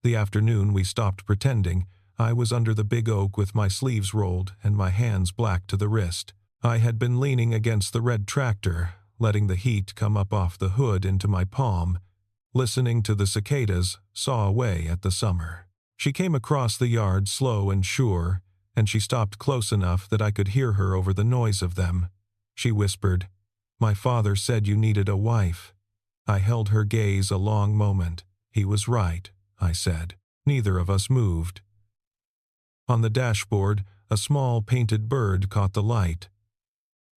The afternoon we stopped pretending, I was under the big oak with my sleeves rolled and my hands black to the wrist. I had been leaning against the red tractor, letting the heat come up off the hood into my palm, listening to the cicadas saw away at the summer. She came across the yard slow and sure, and she stopped close enough that I could hear her over the noise of them. She whispered, "My father said you needed a wife." I held her gaze a long moment. "He was right," I said. Neither of us moved. On the dashboard, a small painted bird caught the light.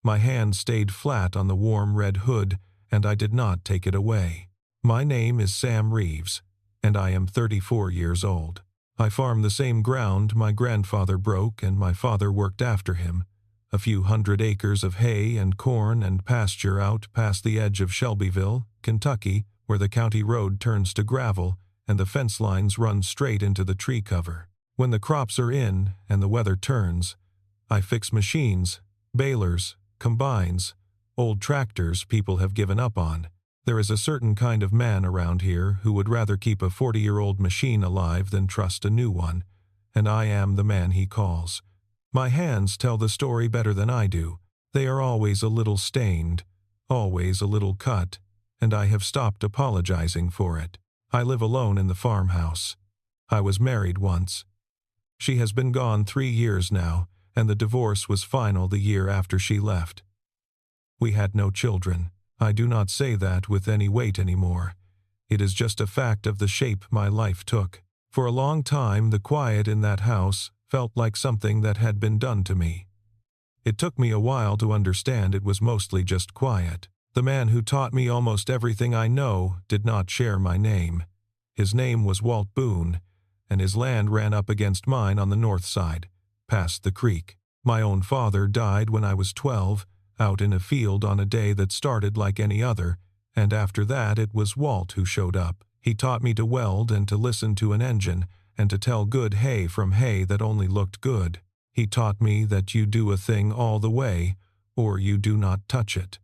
My hand stayed flat on the warm red hood, and I did not take it away. My name is Sam Reeves, and I am 34 years old. I farm the same ground my grandfather broke and my father worked after him, a few 100 acres of hay and corn and pasture out past the edge of Shelbyville, Kentucky, where the county road turns to gravel and the fence lines run straight into the tree cover. When the crops are in and the weather turns, I fix machines, balers, combines, old tractors people have given up on. There is a certain kind of man around here who would rather keep a 40-year-old machine alive than trust a new one, and I am the man he calls. My hands tell the story better than I do. They are always a little stained, always a little cut, and I have stopped apologizing for it. I live alone in the farmhouse. I was married once. She has been gone 3 years now, and the divorce was final the year after she left. We had no children. I do not say that with any weight anymore. It is just a fact of the shape my life took. For a long time, the quiet in that house felt like something that had been done to me. It took me a while to understand it was mostly just quiet. The man who taught me almost everything I know did not share my name. His name was Walt Boone, and his land ran up against mine on the north side, past the creek. My own father died when I was 12, out in a field on a day that started like any other, and after that it was Walt who showed up. He taught me to weld and to listen to an engine, and to tell good hay from hay that only looked good. He taught me that you do a thing all the way, or you do not touch it.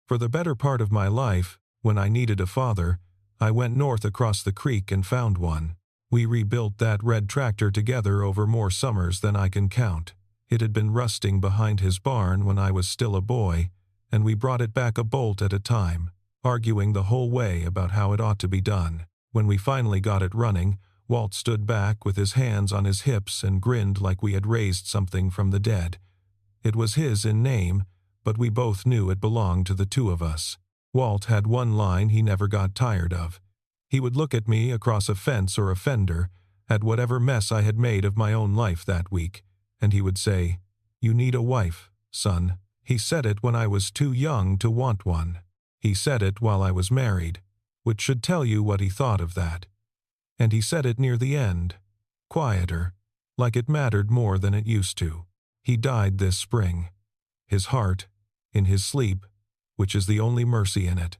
For the better part of my life, when I needed a father, I went north across the creek and found one. We rebuilt that red tractor together over more summers than I can count. It had been rusting behind his barn when I was still a boy, and we brought it back a bolt at a time, arguing the whole way about how it ought to be done. When we finally got it running, Walt stood back with his hands on his hips and grinned like we had raised something from the dead. It was his in name, but we both knew it belonged to the two of us. Walt had one line he never got tired of. He would look at me across a fence or a fender, at whatever mess I had made of my own life that week, and he would say, "You need a wife, son." He said it when I was too young to want one. He said it while I was married, which should tell you what he thought of that. And he said it near the end, quieter, like it mattered more than it used to. He died this spring. His heart, in his sleep, which is the only mercy in it.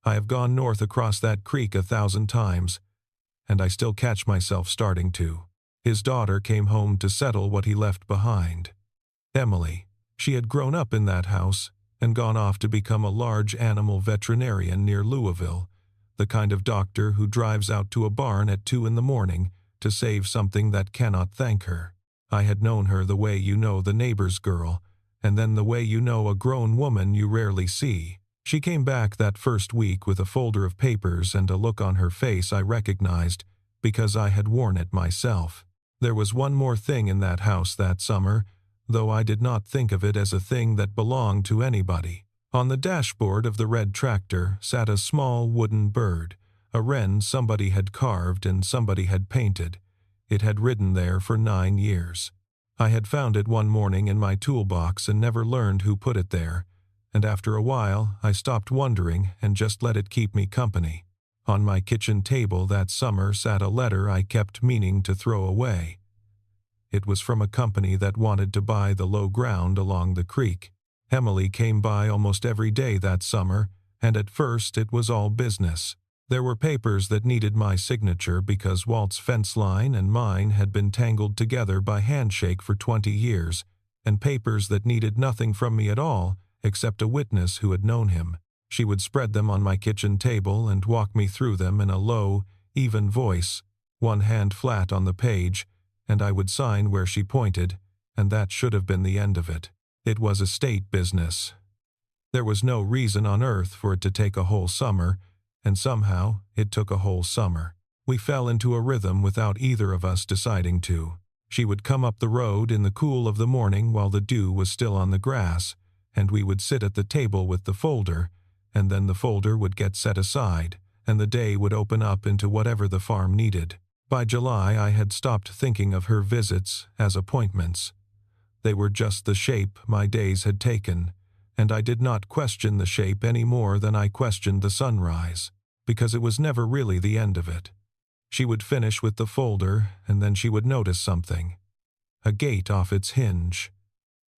I have gone north across that creek 1,000 times, and I still catch myself starting to. His daughter came home to settle what he left behind. Emily. She had grown up in that house and gone off to become a large animal veterinarian near Louisville, the kind of doctor who drives out to a barn at 2 in the morning to save something that cannot thank her. I had known her the way you know the neighbor's girl, and then the way you know a grown woman you rarely see. She came back that first week with a folder of papers and a look on her face I recognized because I had worn it myself. There was one more thing in that house that summer, though I did not think of it as a thing that belonged to anybody. On the dashboard of the red tractor sat a small wooden bird, a wren somebody had carved and somebody had painted. It had ridden there for 9 years. I had found it one morning in my toolbox and never learned who put it there, and after a while I stopped wondering and just let it keep me company. On my kitchen table that summer sat a letter I kept meaning to throw away. It was from a company that wanted to buy the low ground along the creek. Emily came by almost every day that summer, and at first it was all business. There were papers that needed my signature because Walt's fence line and mine had been tangled together by handshake for 20 years, and papers that needed nothing from me at all except a witness who had known him. She would spread them on my kitchen table and walk me through them in a low, even voice, one hand flat on the page, and I would sign where she pointed, and that should have been the end of it. It was estate business. There was no reason on earth for it to take a whole summer, and somehow it took a whole summer. We fell into a rhythm without either of us deciding to. She would come up the road in the cool of the morning while the dew was still on the grass, and we would sit at the table with the folder, and then the folder would get set aside, and the day would open up into whatever the farm needed. By July I had stopped thinking of her visits as appointments. They were just the shape my days had taken, and I did not question the shape any more than I questioned the sunrise, because it was never really the end of it. She would finish with the folder, and then she would notice something. A gate off its hinge.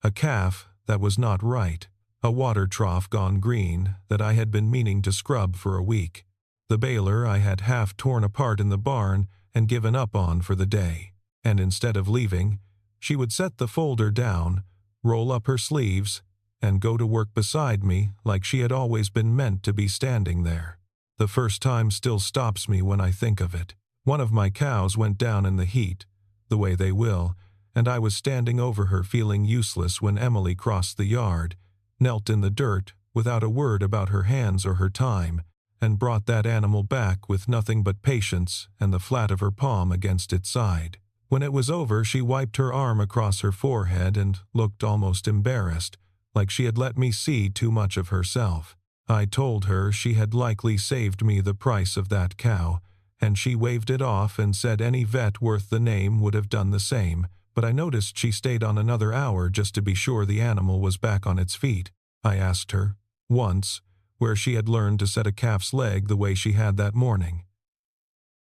A calf that was not right. A water trough gone green that I had been meaning to scrub for a week. The baler I had half torn apart in the barn and given up on for the day. And instead of leaving, she would set the folder down, roll up her sleeves, and go to work beside me like she had always been meant to be standing there. The first time still stops me when I think of it. One of my cows went down in the heat, the way they will, and I was standing over her feeling useless when Emily crossed the yard, knelt in the dirt without a word about her hands or her time, and brought that animal back with nothing but patience and the flat of her palm against its side. When it was over, she wiped her arm across her forehead and looked almost embarrassed, like she had let me see too much of herself. I told her she had likely saved me the price of that cow, and she waved it off and said any vet worth the name would have done the same, but I noticed she stayed on another hour just to be sure the animal was back on its feet. I asked her, once, where she had learned to set a calf's leg the way she had that morning.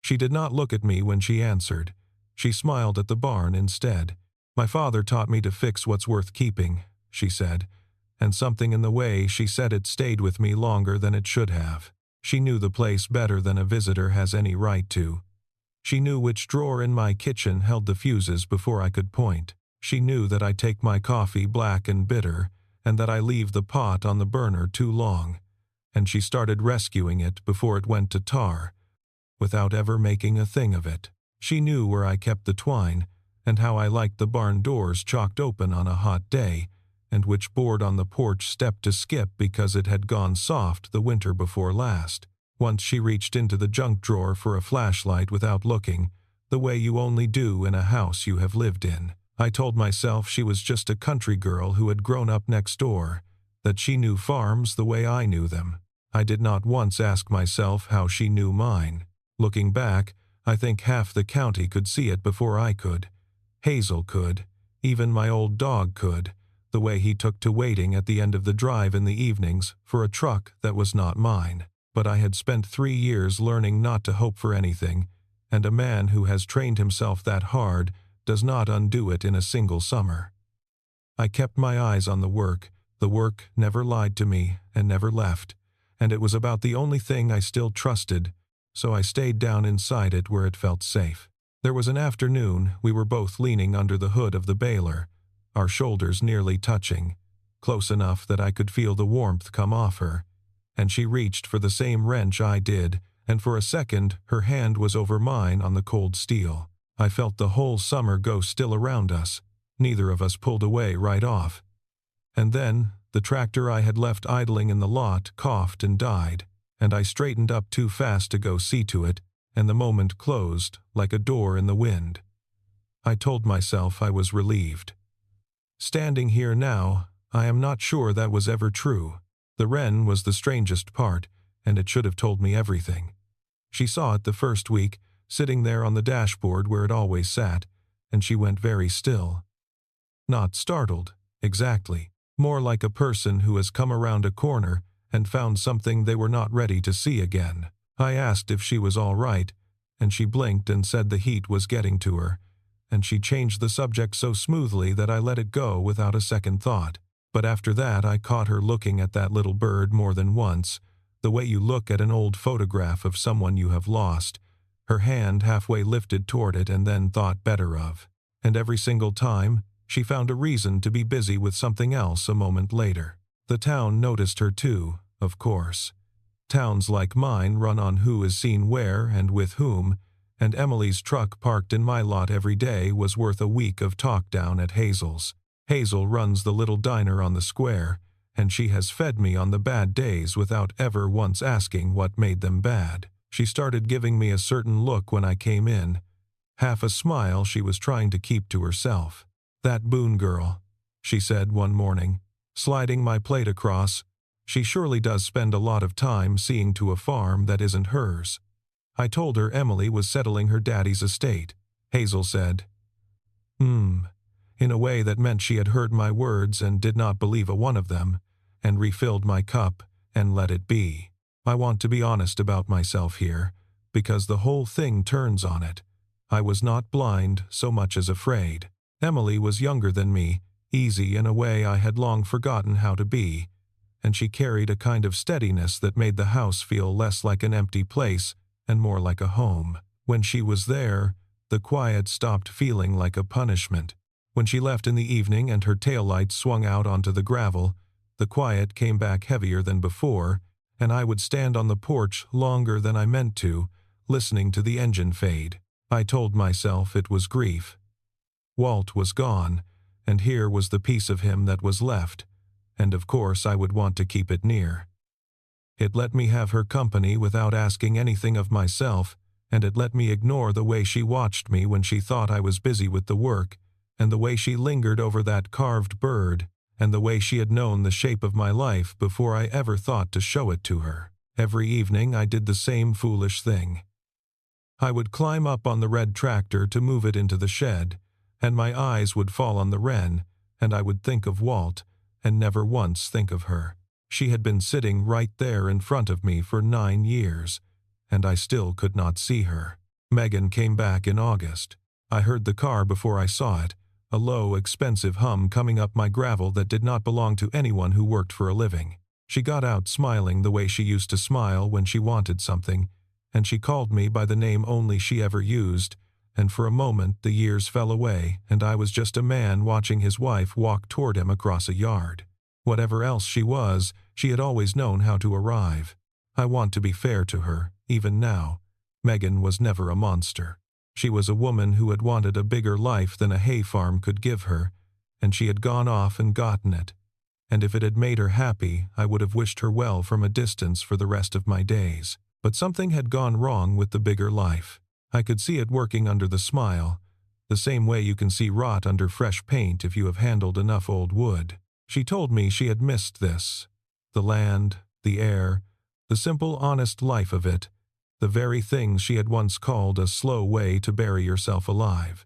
She did not look at me when she answered. She smiled at the barn instead. My father taught me to fix what's worth keeping, she said, and something in the way she said it stayed with me longer than it should have. She knew the place better than a visitor has any right to. She knew which drawer in my kitchen held the fuses before I could point. She knew that I take my coffee black and bitter, and that I leave the pot on the burner too long, and she started rescuing it before it went to tar, without ever making a thing of it. She knew where I kept the twine, and how I liked the barn doors chalked open on a hot day, and which board on the porch step to skip because it had gone soft the winter before last. Once she reached into the junk drawer for a flashlight without looking, the way you only do in a house you have lived in. I told myself she was just a country girl who had grown up next door, that she knew farms the way I knew them. I did not once ask myself how she knew mine. Looking back, I think half the county could see it before I could. Hazel could. Even my old dog could. The way he took to waiting at the end of the drive in the evenings for a truck that was not mine. But I had spent 3 years learning not to hope for anything, and a man who has trained himself that hard does not undo it in a single summer. I kept my eyes on the work never lied to me and never left, and it was about the only thing I still trusted, so I stayed down inside it where it felt safe. There was an afternoon we were both leaning under the hood of the baler, our shoulders nearly touching, close enough that I could feel the warmth come off her, and she reached for the same wrench I did, and for a second her hand was over mine on the cold steel. I felt the whole summer go still around us. Neither of us pulled away right off. And then the tractor I had left idling in the lot coughed and died, and I straightened up too fast to go see to it, and the moment closed like a door in the wind. I told myself I was relieved. Standing here now, I am not sure that was ever true. The wren was the strangest part, and it should have told me everything. She saw it the first week, sitting there on the dashboard where it always sat, and she went very still. Not startled, exactly, more like a person who has come around a corner and found something they were not ready to see again. I asked if she was all right, and she blinked and said the heat was getting to her, and she changed the subject so smoothly that I let it go without a second thought. But after that I caught her looking at that little bird more than once, the way you look at an old photograph of someone you have lost, her hand halfway lifted toward it and then thought better of. And every single time, she found a reason to be busy with something else a moment later. The town noticed her too, of course. Towns like mine run on who is seen where and with whom, and Emily's truck parked in my lot every day was worth a week of talk down at Hazel's. Hazel runs the little diner on the square, and she has fed me on the bad days without ever once asking what made them bad. She started giving me a certain look when I came in, half a smile she was trying to keep to herself. "That Boone girl," she said one morning, sliding my plate across. "She surely does spend a lot of time seeing to a farm that isn't hers." I told her Emily was settling her daddy's estate. Hazel said, in a way that meant she had heard my words and did not believe a one of them, and refilled my cup and let it be. I want to be honest about myself here, because the whole thing turns on it. I was not blind so much as afraid. Emily was younger than me, easy in a way I had long forgotten how to be, and she carried a kind of steadiness that made the house feel less like an empty place and more like a home. When she was there, the quiet stopped feeling like a punishment. When she left in the evening and her taillights swung out onto the gravel, the quiet came back heavier than before, and I would stand on the porch longer than I meant to, listening to the engine fade. I told myself it was grief. Walt was gone, and here was the piece of him that was left, and of course I would want to keep it near. It let me have her company without asking anything of myself, and it let me ignore the way she watched me when she thought I was busy with the work, and the way she lingered over that carved bird, and the way she had known the shape of my life before I ever thought to show it to her. Every evening I did the same foolish thing. I would climb up on the red tractor to move it into the shed, and my eyes would fall on the wren, and I would think of Walt, and never once think of her. She had been sitting right there in front of me for 9 years, and I still could not see her. Megan came back in August. I heard the car before I saw it, a low, expensive hum coming up my gravel that did not belong to anyone who worked for a living. She got out smiling the way she used to smile when she wanted something, and she called me by the name only she ever used, and for a moment the years fell away and I was just a man watching his wife walk toward him across a yard. Whatever else she was, she had always known how to arrive. I want to be fair to her, even now. Megan was never a monster. She was a woman who had wanted a bigger life than a hay farm could give her, and she had gone off and gotten it. And if it had made her happy, I would have wished her well from a distance for the rest of my days. But something had gone wrong with the bigger life. I could see it working under the smile, the same way you can see rot under fresh paint if you have handled enough old wood. She told me she had missed this. The land, the air, the simple, honest life of it, the very things she had once called a slow way to bury yourself alive.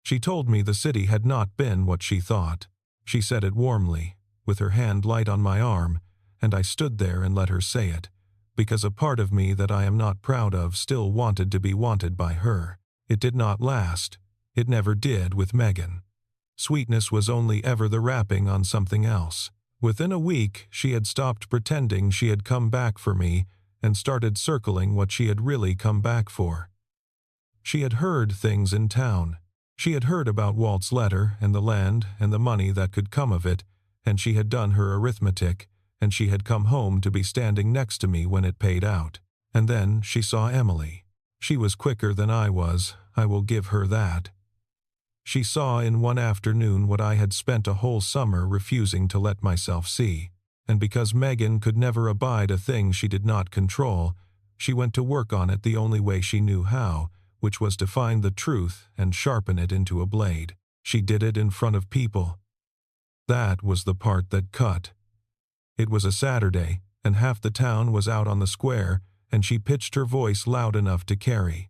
She told me the city had not been what she thought. She said it warmly, with her hand light on my arm, and I stood there and let her say it, because a part of me that I am not proud of still wanted to be wanted by her. It did not last. It never did with Megan. Sweetness was only ever the wrapping on something else. Within a week, she had stopped pretending she had come back for me and started circling what she had really come back for. She had heard things in town. She had heard about Walt's letter and the land and the money that could come of it, and she had done her arithmetic, and she had come home to be standing next to me when it paid out. And then she saw Emily. She was quicker than I was, I will give her that. She saw in one afternoon what I had spent a whole summer refusing to let myself see, and because Megan could never abide a thing she did not control, she went to work on it the only way she knew how, which was to find the truth and sharpen it into a blade. She did it in front of people. That was the part that cut. It was a Saturday, and half the town was out on the square, and she pitched her voice loud enough to carry.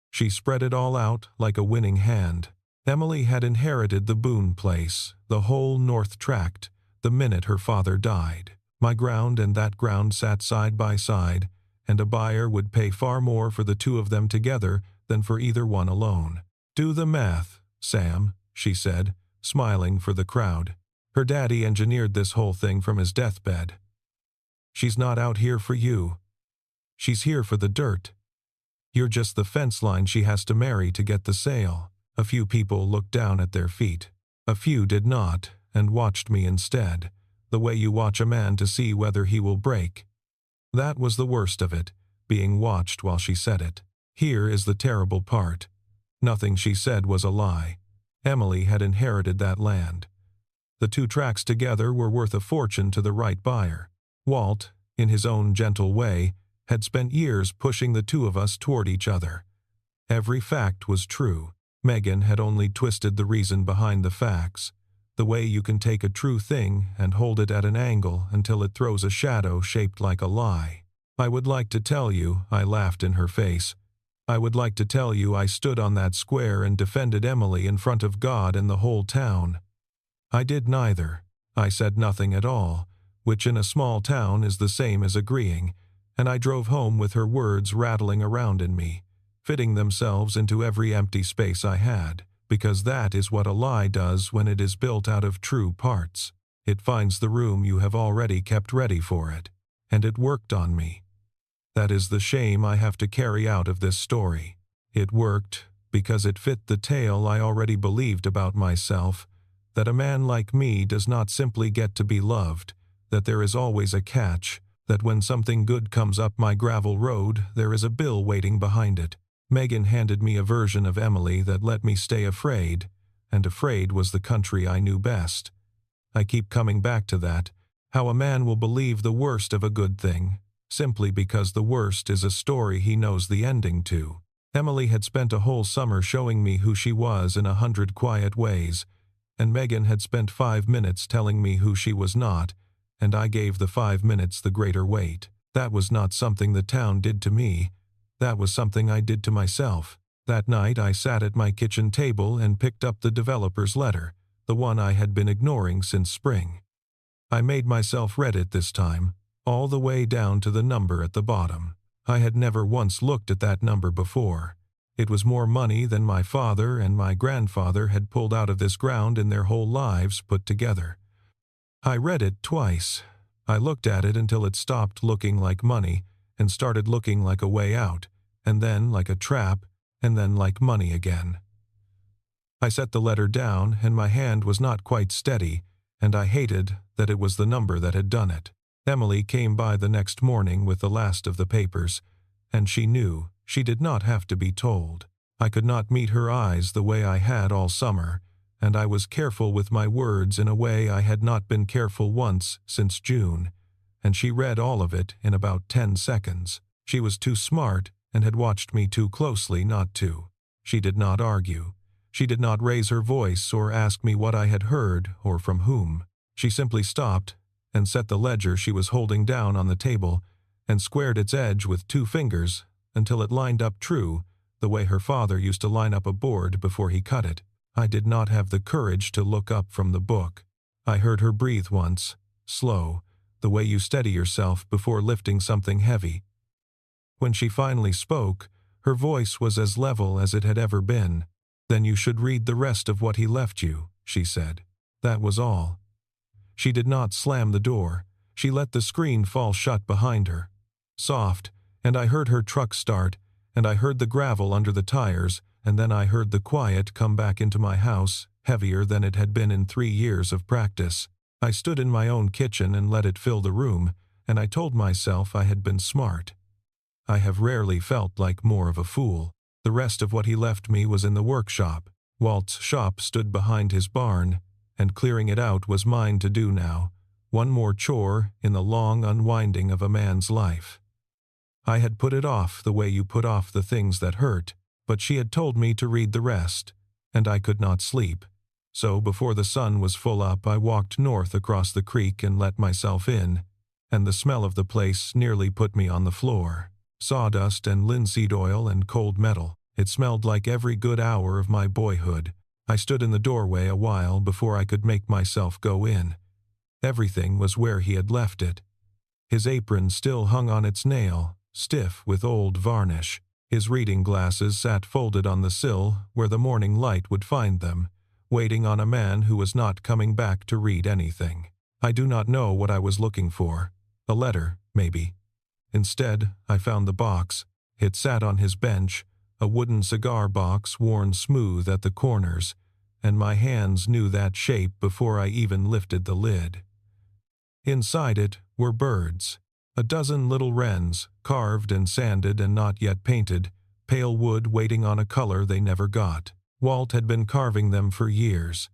She spread it all out like a winning hand. Emily had inherited the Boone place, the whole North Tract, the minute her father died. My ground and that ground sat side by side, and a buyer would pay far more for the two of them together than for either one alone. "Do the math, Sam," she said, smiling for the crowd. Her daddy engineered this whole thing from his deathbed. "She's not out here for you. She's here for the dirt. You're just the fence line she has to marry to get the sale." A few people looked down at their feet. A few did not, and watched me instead, the way you watch a man to see whether he will break. That was the worst of it, being watched while she said it. Here is the terrible part. Nothing she said was a lie. Emily had inherited that land. The 2 tracts together were worth a fortune to the right buyer. Walt, in his own gentle way, had spent years pushing the 2 of us toward each other. Every fact was true. Megan had only twisted the reason behind the facts, the way you can take a true thing and hold it at an angle until it throws a shadow shaped like a lie. I would like to tell you, I laughed in her face. I would like to tell you I stood on that square and defended Emily in front of God and the whole town. I did neither. I said nothing at all, which in a small town is the same as agreeing, and I drove home with her words rattling around in me, fitting themselves into every empty space I had, because that is what a lie does when it is built out of true parts. It finds the room you have already kept ready for it, and it worked on me. That is the shame I have to carry out of this story. It worked because it fit the tale I already believed about myself, that a man like me does not simply get to be loved, that there is always a catch, that when something good comes up my gravel road, there is a bill waiting behind it. Megan handed me a version of Emily that let me stay afraid, and afraid was the country I knew best. I keep coming back to that, how a man will believe the worst of a good thing, simply because the worst is a story he knows the ending to. Emily had spent a whole summer showing me who she was in 100 quiet ways, and Megan had spent 5 minutes telling me who she was not, and I gave the 5 minutes the greater weight. That was not something the town did to me. That was something I did to myself. That night I sat at my kitchen table and picked up the developer's letter, the one I had been ignoring since spring. I made myself read it this time, all the way down to the number at the bottom. I had never once looked at that number before. It was more money than my father and my grandfather had pulled out of this ground in their whole lives put together. I read it twice. I looked at it until it stopped looking like money and started looking like a way out, and then like a trap, and then like money again. I set the letter down, and my hand was not quite steady, and I hated that it was the number that had done it. Emily came by the next morning with the last of the papers, and she knew. She did not have to be told. I could not meet her eyes the way I had all summer, and I was careful with my words in a way I had not been careful once since June, and she read all of it in about 10 seconds. She was too smart and had watched me too closely not to. She did not argue. She did not raise her voice or ask me what I had heard or from whom. She simply stopped and set the ledger she was holding down on the table and squared its edge with 2 fingers until it lined up true, the way her father used to line up a board before he cut it. I did not have the courage to look up from the book. I heard her breathe once, slow, the way you steady yourself before lifting something heavy. When she finally spoke, her voice was as level as it had ever been. "Then you should read the rest of what he left you," she said. That was all. She did not slam the door. She let the screen fall shut behind her. Soft, and I heard her truck start, and I heard the gravel under the tires, and then I heard the quiet come back into my house, heavier than it had been in 3 years of practice. I stood in my own kitchen and let it fill the room, and I told myself I had been smart. I have rarely felt like more of a fool. The rest of what he left me was in the workshop. Walt's shop stood behind his barn, and clearing it out was mine to do now, one more chore in the long unwinding of a man's life. I had put it off the way you put off the things that hurt, but she had told me to read the rest, and I could not sleep. So before the sun was full up I walked north across the creek and let myself in, and the smell of the place nearly put me on the floor. Sawdust and linseed oil and cold metal. It smelled like every good hour of my boyhood. I stood in the doorway a while before I could make myself go in. Everything was where he had left it. His apron still hung on its nail, stiff with old varnish. His reading glasses sat folded on the sill where the morning light would find them, waiting on a man who was not coming back to read anything. I do not know what I was looking for. A letter, maybe. Instead, I found the box. It sat on his bench, a wooden cigar box worn smooth at the corners, and my hands knew that shape before I even lifted the lid. Inside it were birds. A dozen little wrens, carved and sanded and not yet painted, pale wood waiting on a color they never got. Walt had been carving them for years.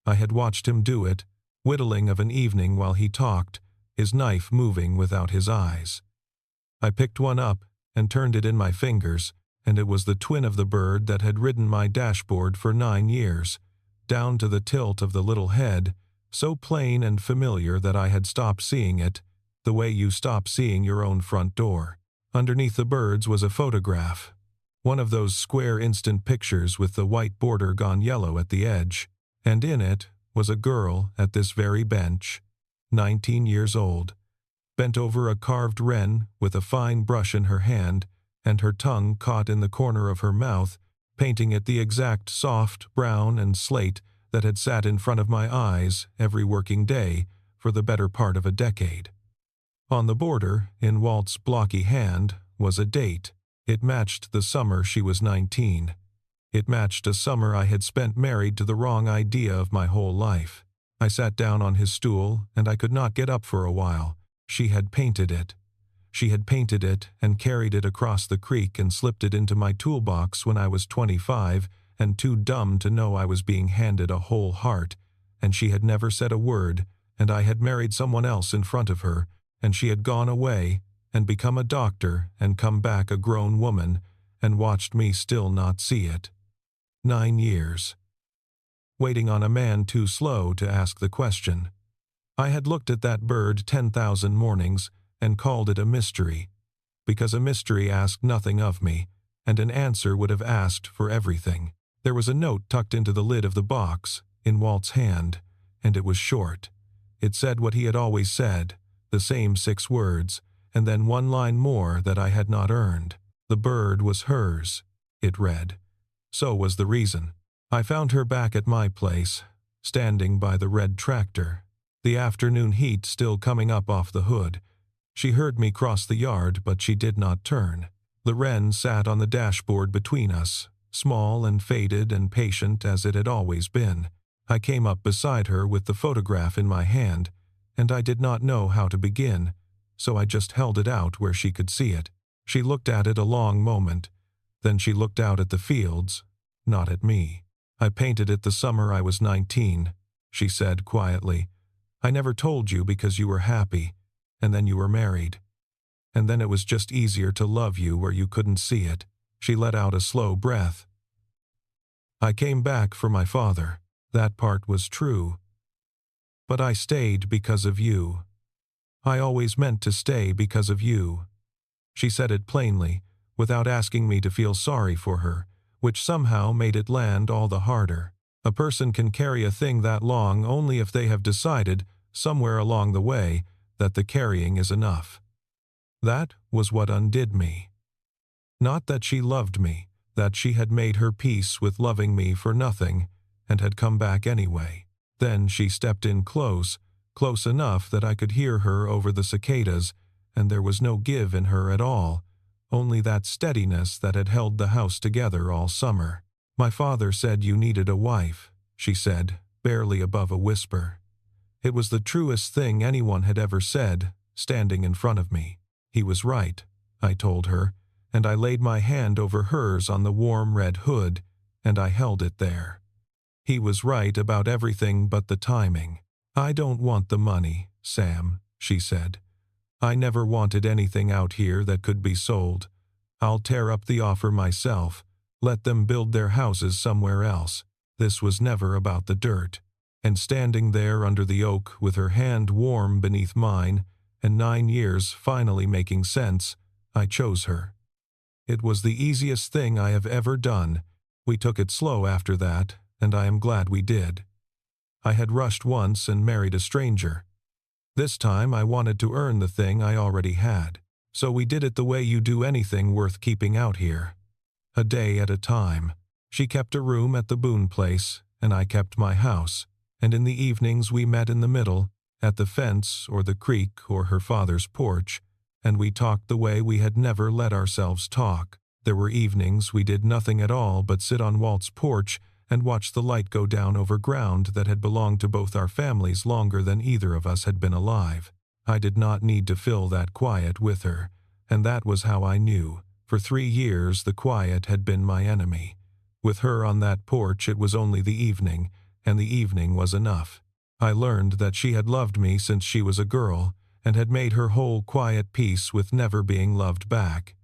I had watched him do it, whittling of an evening while he talked, his knife moving without his eyes. I picked one up and turned it in my fingers, and it was the twin of the bird that had ridden my dashboard for 9 years, down to the tilt of the little head, so plain and familiar that I had stopped seeing it, the way you stop seeing your own front door. Underneath the birds was a photograph, one of those square instant pictures with the white border gone yellow at the edge, and in it was a girl at this very bench, 19 years old, bent over a carved wren with a fine brush in her hand, and her tongue caught in the corner of her mouth, painting it the exact soft brown and slate that had sat in front of my eyes every working day for the better part of a decade. On the border, in Walt's blocky hand, was a date. It matched the summer she was 19. It matched a summer I had spent married to the wrong idea of my whole life. I sat down on his stool, and I could not get up for a while. She had painted it. She had painted it and carried it across the creek and slipped it into my toolbox when I was 25 and too dumb to know I was being handed a whole heart, and she had never said a word, and I had married someone else in front of her, and she had gone away and become a doctor and come back a grown woman and watched me still not see it. 9 years. Waiting on a man too slow to ask the question. I had looked at that bird 10,000 mornings and called it a mystery, because a mystery asked nothing of me, and an answer would have asked for everything. There was a note tucked into the lid of the box, in Walt's hand, and it was short. It said what he had always said, the same 6 words, and then one line more that I had not earned. The bird was hers, it read. So was the reason. I found her back at my place, standing by the red tractor, the afternoon heat still coming up off the hood. She heard me cross the yard, but she did not turn. The wren sat on the dashboard between us, small and faded and patient as it had always been. I came up beside her with the photograph in my hand, and I did not know how to begin, so I just held it out where she could see it. She looked at it a long moment. Then she looked out at the fields, not at me. I painted it the summer I was 19, she said quietly. I never told you because you were happy, and then you were married. And then it was just easier to love you where you couldn't see it. She let out a slow breath. I came back for my father. That part was true. But I stayed because of you. I always meant to stay because of you. She said it plainly, without asking me to feel sorry for her, which somehow made it land all the harder. A person can carry a thing that long only if they have decided, somewhere along the way, that the carrying is enough. That was what undid me. Not that she loved me, that she had made her peace with loving me for nothing, and had come back anyway. Then she stepped in close enough that I could hear her over the cicadas, and there was no give in her at all, only that steadiness that had held the house together all summer. My father said you needed a wife, she said, barely above a whisper. It was the truest thing anyone had ever said, standing in front of me. He was right, I told her, and I laid my hand over hers on the warm red hood, and I held it there. He was right about everything but the timing. I don't want the money, Sam, she said. I never wanted anything out here that could be sold. I'll tear up the offer myself, let them build their houses somewhere else. This was never about the dirt. And standing there under the oak with her hand warm beneath mine, and 9 years finally making sense, I chose her. It was the easiest thing I have ever done. We took it slow after that, and I am glad we did. I had rushed once and married a stranger. This time I wanted to earn the thing I already had. So we did it the way you do anything worth keeping out here. A day at a time. She kept a room at the Boone place, and I kept my house, and in the evenings we met in the middle, at the fence or the creek or her father's porch, and we talked the way we had never let ourselves talk. There were evenings we did nothing at all but sit on Walt's porch and watch the light go down over ground that had belonged to both our families longer than either of us had been alive. I did not need to fill that quiet with her, and that was how I knew, For 3 years the quiet had been my enemy. With her on that porch it was only the evening, and the evening was enough. I learned that she had loved me since she was a girl, and had made her whole quiet peace with never being loved back.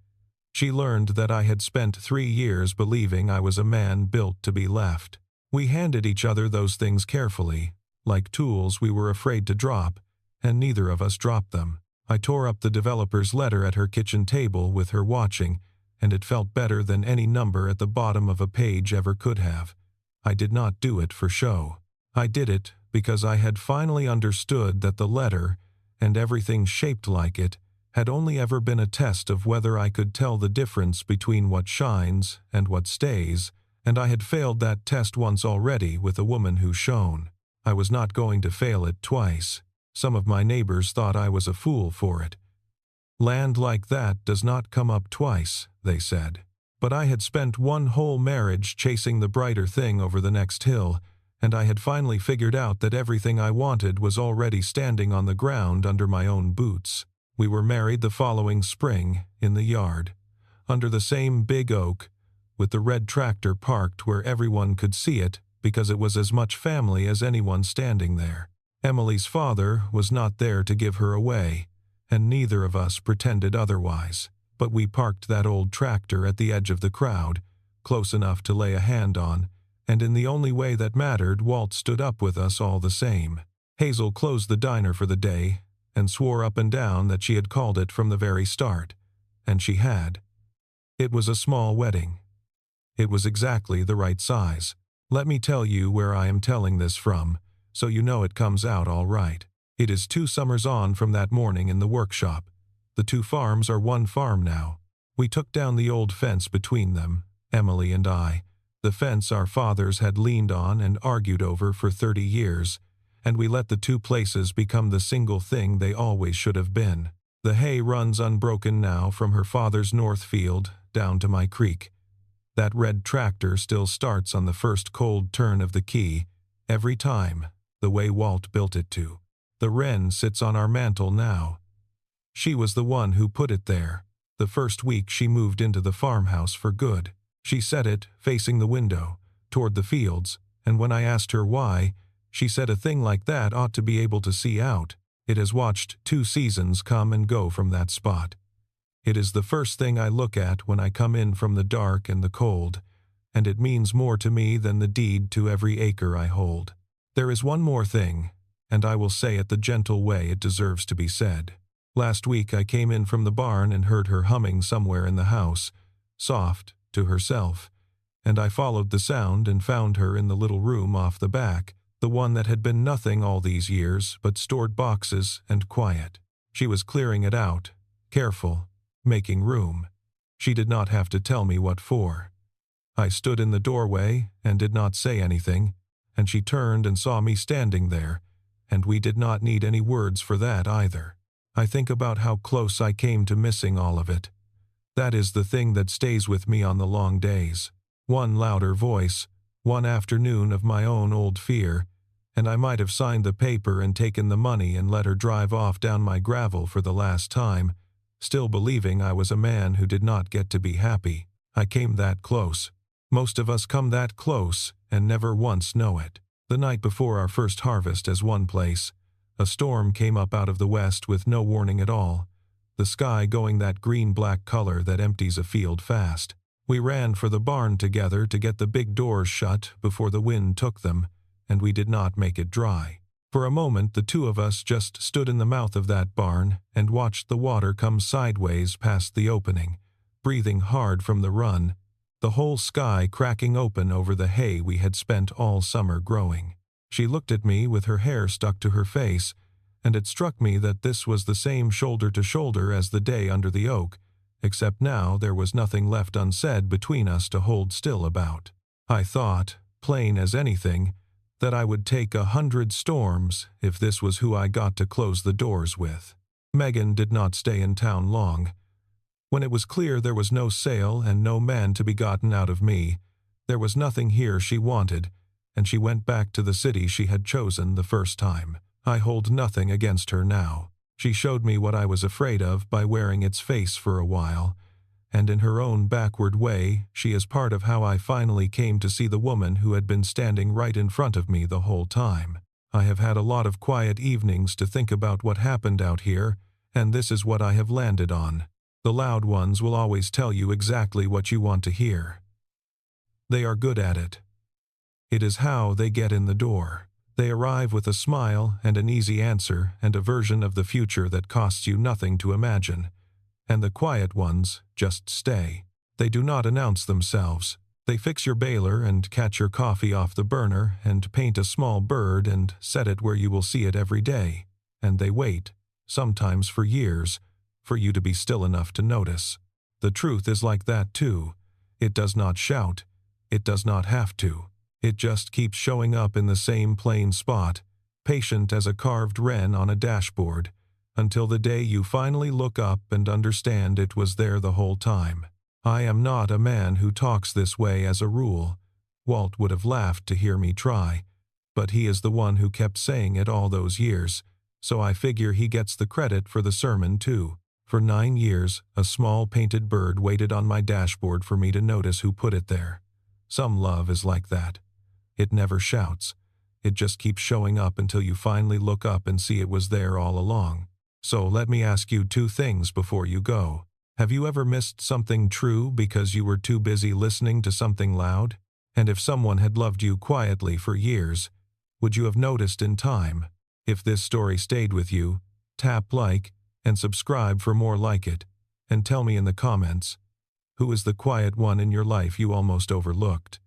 She learned that I had spent 3 years believing I was a man built to be left. We handed each other those things carefully, like tools we were afraid to drop, and neither of us dropped them. I tore up the developer's letter at her kitchen table with her watching, and it felt better than any number at the bottom of a page ever could have. I did not do it for show. I did it because I had finally understood that the letter, and everything shaped like it, had only ever been a test of whether I could tell the difference between what shines and what stays, and I had failed that test once already with a woman who shone. I was not going to fail it twice. Some of my neighbors thought I was a fool for it. Land like that does not come up twice, they said. But I had spent one whole marriage chasing the brighter thing over the next hill, and I had finally figured out that everything I wanted was already standing on the ground under my own boots. We were married the following spring, in the yard, under the same big oak, with the red tractor parked where everyone could see it because it was as much family as anyone standing there. Emily's father was not there to give her away, and neither of us pretended otherwise, but we parked that old tractor at the edge of the crowd, close enough to lay a hand on, and in the only way that mattered, Walt stood up with us all the same. Hazel closed the diner for the day, and swore up and down that she had called it from the very start, and she had. It was a small wedding. It was exactly the right size. Let me tell you where I am telling this from, so you know it comes out all right. It is 2 summers on from that morning in the workshop. The 2 farms are one farm now. We took down the old fence between them, Emily and I, the fence our fathers had leaned on and argued over for 30 years, and we let the 2 places become the single thing they always should have been. The hay runs unbroken now from her father's north field down to my creek. That red tractor still starts on the first cold turn of the key, every time, the way Walt built it to. The wren sits on our mantel now. She was the one who put it there, the first week she moved into the farmhouse for good. She set it facing the window, toward the fields, and when I asked her why, she said a thing like that ought to be able to see out. It has watched 2 seasons come and go from that spot. It is the first thing I look at when I come in from the dark and the cold, and it means more to me than the deed to every acre I hold. There is one more thing, and I will say it the gentle way it deserves to be said. Last week I came in from the barn and heard her humming somewhere in the house, soft, to herself, and I followed the sound and found her in the little room off the back, the one that had been nothing all these years but stored boxes and quiet. She was clearing it out, careful, making room. She did not have to tell me what for. I stood in the doorway and did not say anything, and she turned and saw me standing there, and we did not need any words for that either. I think about how close I came to missing all of it. That is the thing that stays with me on the long days. One louder voice, one afternoon of my own old fear, and I might have signed the paper and taken the money and let her drive off down my gravel for the last time, still believing I was a man who did not get to be happy. I came that close. Most of us come that close and never once know it. The night before our first harvest as one place, a storm came up out of the west with no warning at all, the sky going that green-black color that empties a field fast. We ran for the barn together to get the big doors shut before the wind took them, and we did not make it dry. For a moment the 2 of us just stood in the mouth of that barn and watched the water come sideways past the opening, breathing hard from the run, the whole sky cracking open over the hay we had spent all summer growing. She looked at me with her hair stuck to her face, and it struck me that this was the same shoulder to shoulder as the day under the oak, except now there was nothing left unsaid between us to hold still about. I thought, plain as anything, that I would take 100 storms if this was who I got to close the doors with. Megan did not stay in town long. When it was clear there was no sale and no man to be gotten out of me, there was nothing here she wanted, and she went back to the city she had chosen the first time. I hold nothing against her now. She showed me what I was afraid of by wearing its face for a while, and in her own backward way, she is part of how I finally came to see the woman who had been standing right in front of me the whole time. I have had a lot of quiet evenings to think about what happened out here, and this is what I have landed on. The loud ones will always tell you exactly what you want to hear. They are good at it. It is how they get in the door. They arrive with a smile and an easy answer and a version of the future that costs you nothing to imagine. And the quiet ones just stay. They do not announce themselves. They fix your baler and catch your coffee off the burner and paint a small bird and set it where you will see it every day. And they wait, sometimes for years, for you to be still enough to notice. The truth is like that too. It does not shout. It does not have to. It just keeps showing up in the same plain spot, patient as a carved wren on a dashboard, until the day you finally look up and understand it was there the whole time. I am not a man who talks this way as a rule. Walt would have laughed to hear me try, but he is the one who kept saying it all those years, so I figure he gets the credit for the sermon too. For 9 years, a small painted bird waited on my dashboard for me to notice who put it there. Some love is like that. It never shouts. It just keeps showing up until you finally look up and see it was there all along. So let me ask you 2 things before you go. Have you ever missed something true because you were too busy listening to something loud? And if someone had loved you quietly for years, would you have noticed in time? If this story stayed with you, tap like and subscribe for more like it, and tell me in the comments, who is the quiet one in your life you almost overlooked?